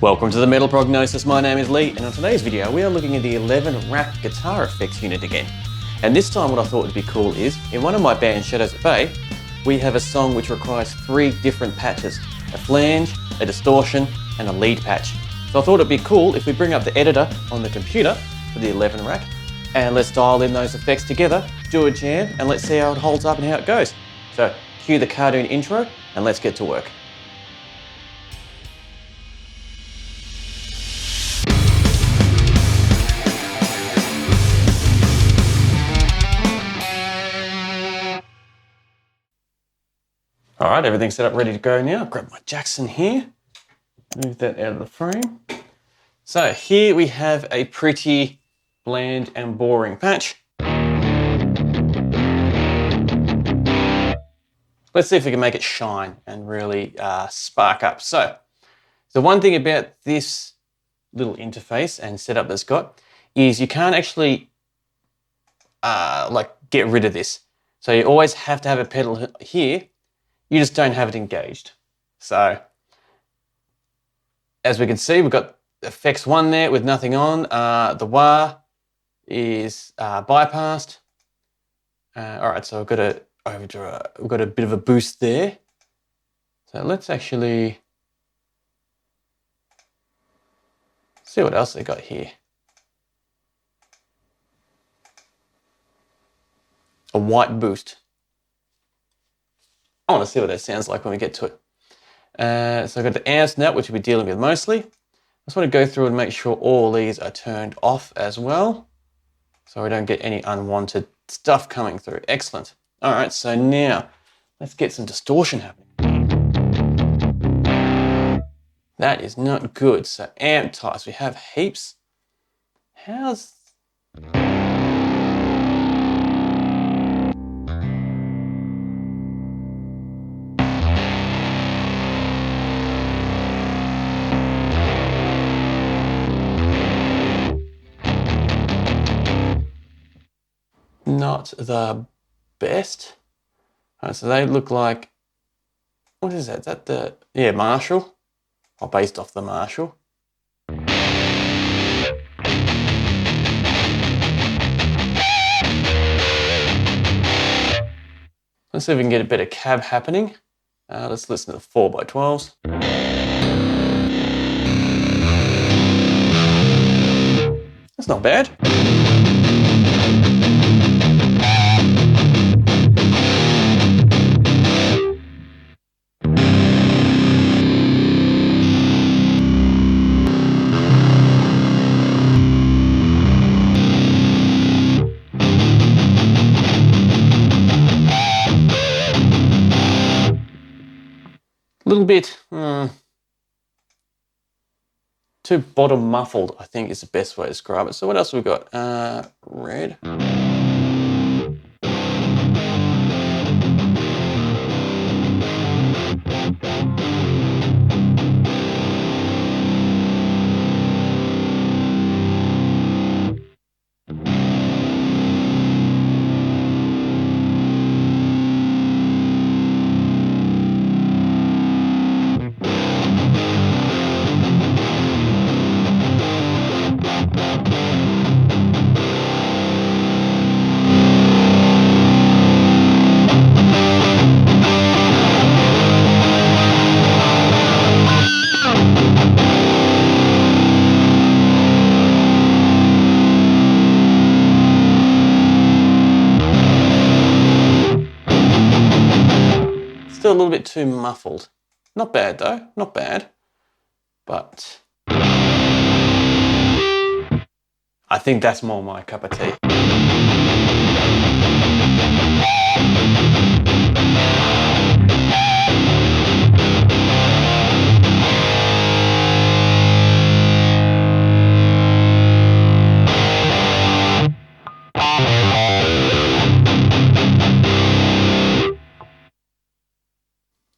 Welcome to the Metal Prognosis, my name is Lee, and on today's video we are looking at the 11 rack guitar effects unit again. And this time what I thought would be cool is, in one of my bands Shadows at Bay, we have a song which requires 3 different patches: a flange, a distortion, and a lead patch. So I thought it'd be cool if we bring up the editor on the computer for the 11 rack, and let's dial in those effects together, do a jam, and let's see how it holds up and how it goes. So cue the cartoon intro, and let's get to work. All right, everything's set up, ready to go now. Grab my Jackson here, move that out of the frame. So here we have a pretty bland and boring patch. Let's see if we can make it shine and really spark up. So the one thing about this little interface and setup that's got is you can't actually get rid of this. So you always have to have a pedal here. You just don't have it engaged. So as we can see, we've got effects 1 there with nothing on. The wah is bypassed. All right, so I've got we've got a bit of a boost there. So let's actually see what else they got here. A white boost. I want to see what that sounds like when we get to it. So I've got the amps now, which we'll be dealing with mostly. I just want to go through and make sure all these are turned off as well, so we don't get any unwanted stuff coming through. Excellent. All right, so now let's get some distortion happening. That is not good. So amp types, we have heaps. How's... Not the best. All right, so they look like, what is that? Is that the, yeah, Marshall, or based off the Marshall. Let's see if we can get a bit of cab happening. Let's listen to the 4x12s. That's not bad. A little bit too bottom muffled, I think is the best way to describe it. So what else have we got? Red. Still a little bit too muffled. Not bad though, not bad. But I think that's more my cup of tea.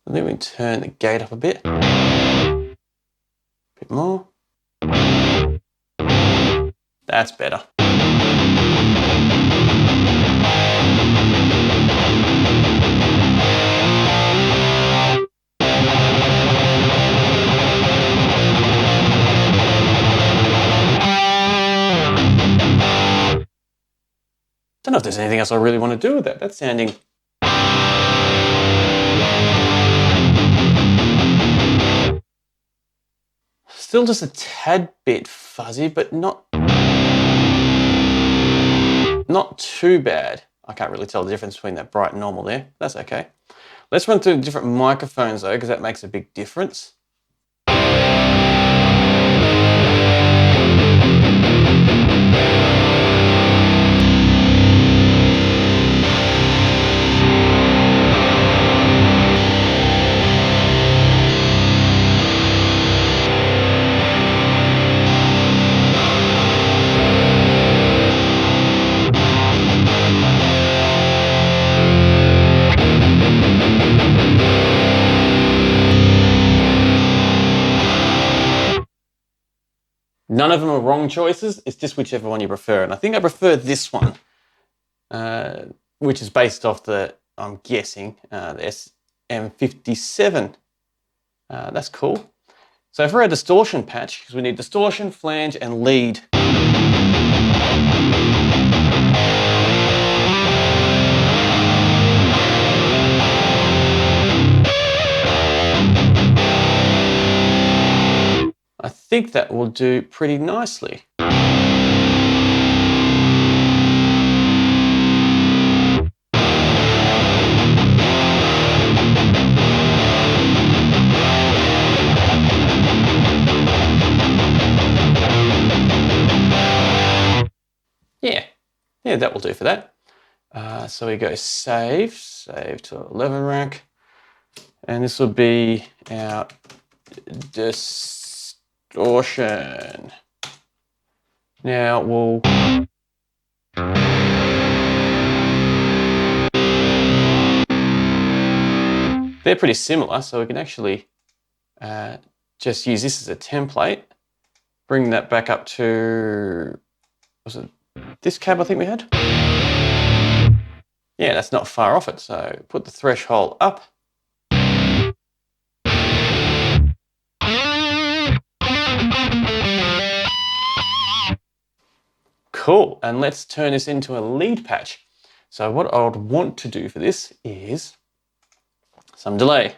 I think we can turn the gate up a bit. Bit more. That's better. there's anything else I really want to do with that. That's sounding... Still just a tad bit fuzzy, but not too bad. I can't really tell the difference between that bright and normal there. That's okay. Let's run through the different microphones though, because that makes a big difference. None of them are wrong choices, it's just whichever one you prefer. And I think I prefer this one, which is based off the, I'm guessing, the SM57. That's cool. So for our distortion patch, because we need distortion, flange, and lead. I think that will do pretty nicely. Yeah, that will do for that. So we go save to 11 rack, and this will be our distortion. Now we'll they're pretty similar, so we can actually just use this as a template, bring that back up to, was it this cab I think we had? Yeah, that's not far off it, so put the threshold up. Cool, and let's turn this into a lead patch. So what I would want to do for this is some delay.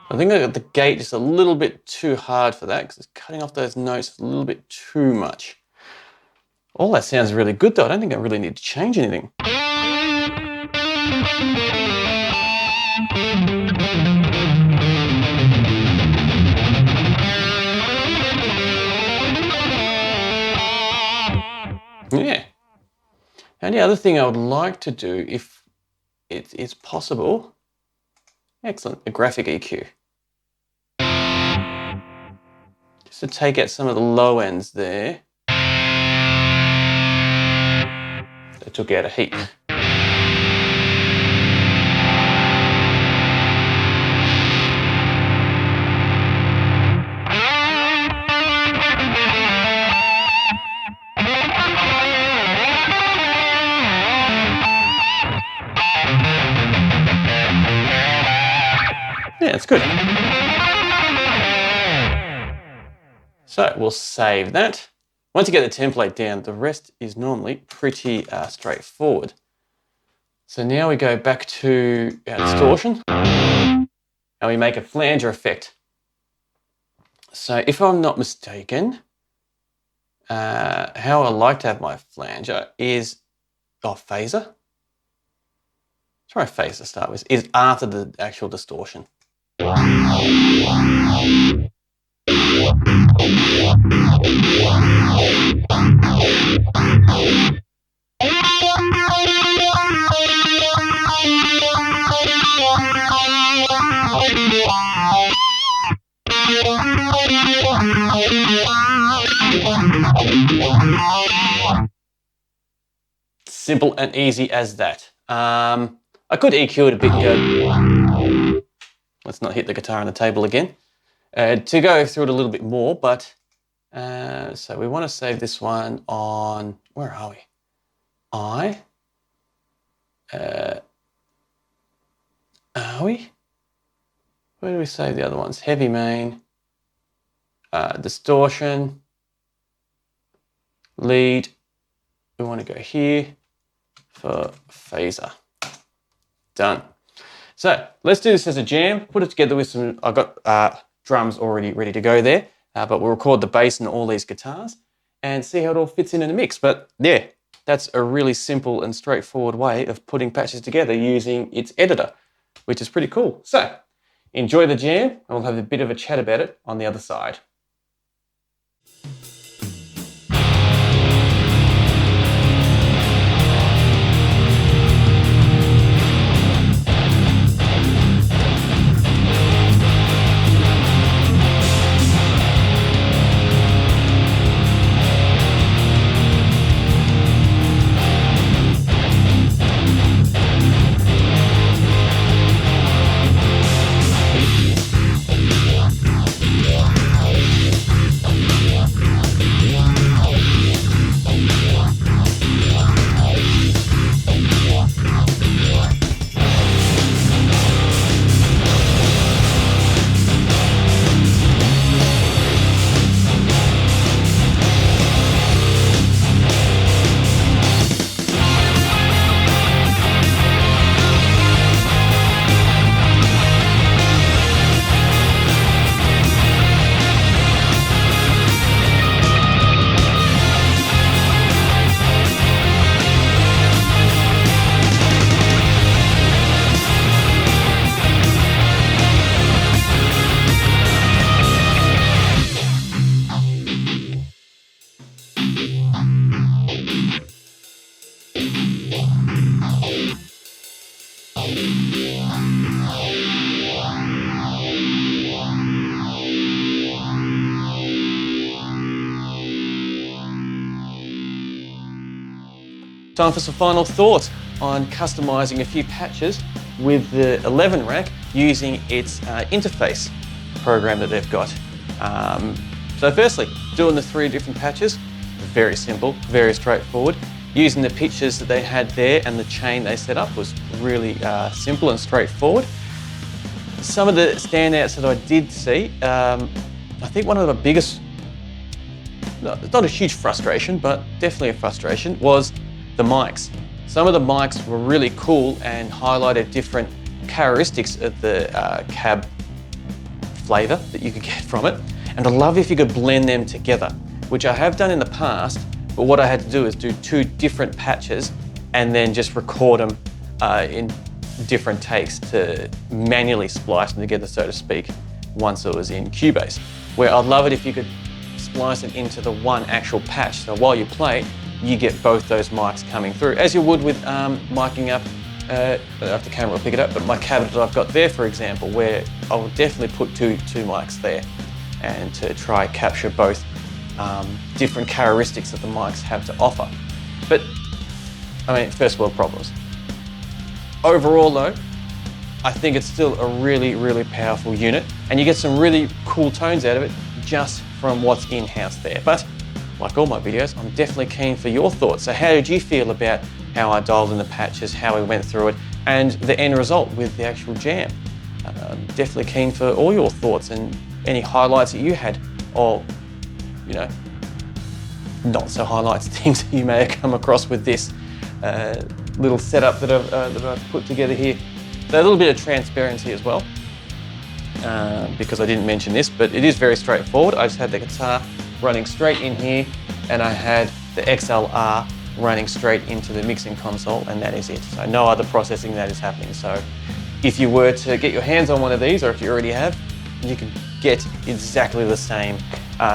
I think I got the gate just a little bit too hard for that because it's cutting off those notes a little bit too much. All that sounds really good though. I don't think I really need to change anything. Yeah. And the other thing I would like to do, if it is possible, excellent, a graphic EQ. Just to take out some of the low ends there. That took out a heap. Yeah, it's good. So we'll save that. Once you get the template down, the rest is normally pretty straightforward. So now we go back to our distortion and we make a flanger effect. So if I'm not mistaken, how I like to have my flanger is, phaser. Try phaser to start with, is after the actual distortion. Simple and easy as that. I could EQ it a bit and go, let's not hit the guitar on the table again, to go through it a little bit more, but So we want to save this one on, where are we? I. Are we? Where do we save the other ones? Heavy main, distortion, lead. We want to go here for phaser. Done. So let's do this as a jam, put it together with some, I've got drums already ready to go there, but we'll record the bass and all these guitars and see how it all fits in a mix. But yeah, that's a really simple and straightforward way of putting patches together using its editor, which is pretty cool. So enjoy the jam and we'll have a bit of a chat about it on the other side. Time for some final thoughts on customizing a few patches with the 11 rack using its interface program that they've got. So firstly, doing the 3 different patches, very simple, very straightforward. Using the pictures that they had there and the chain they set up was really simple and straightforward. Some of the standouts that I did see, I think one of the biggest, not a huge frustration, but definitely a frustration, was the mics. Some of the mics were really cool and highlighted different characteristics of the cab flavour that you could get from it. And I love if you could blend them together, which I have done in the past, but what I had to do is do 2 different patches and then just record them in different takes to manually splice them together, so to speak, once it was in Cubase. Where I'd love it if you could splice it into the one actual patch. So while you play, you get both those mics coming through, as you would with miking up, I don't know if the camera will pick it up, but my cabinet that I've got there, for example, where I will definitely put two mics there and to try capture both different characteristics that the mics have to offer. But, I mean, first world problems. Overall though, I think it's still a really, really powerful unit, and you get some really cool tones out of it just from what's in-house there. But like all my videos, I'm definitely keen for your thoughts. So how did you feel about how I dialed in the patches, how we went through it, and the end result with the actual jam? Definitely keen for all your thoughts and any highlights that you had, or, you know, not so highlights, things that you may have come across with this little setup that I've put together here. So a little bit of transparency as well, because I didn't mention this, but it is very straightforward. I just had the guitar running straight in here, and I had the XLR running straight into the mixing console, and that is it. So no other processing that is happening. So if you were to get your hands on one of these, or if you already have, you can get exactly the same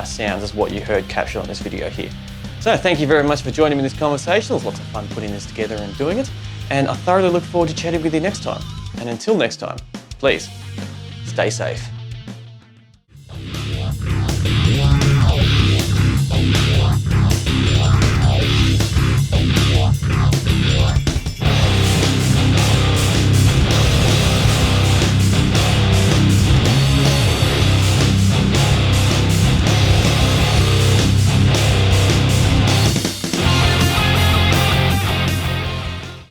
sounds as what you heard captured on this video here. So thank you very much for joining me in this conversation. It was lots of fun putting this together and doing it, and I thoroughly look forward to chatting with you next time. And until next time, please stay safe.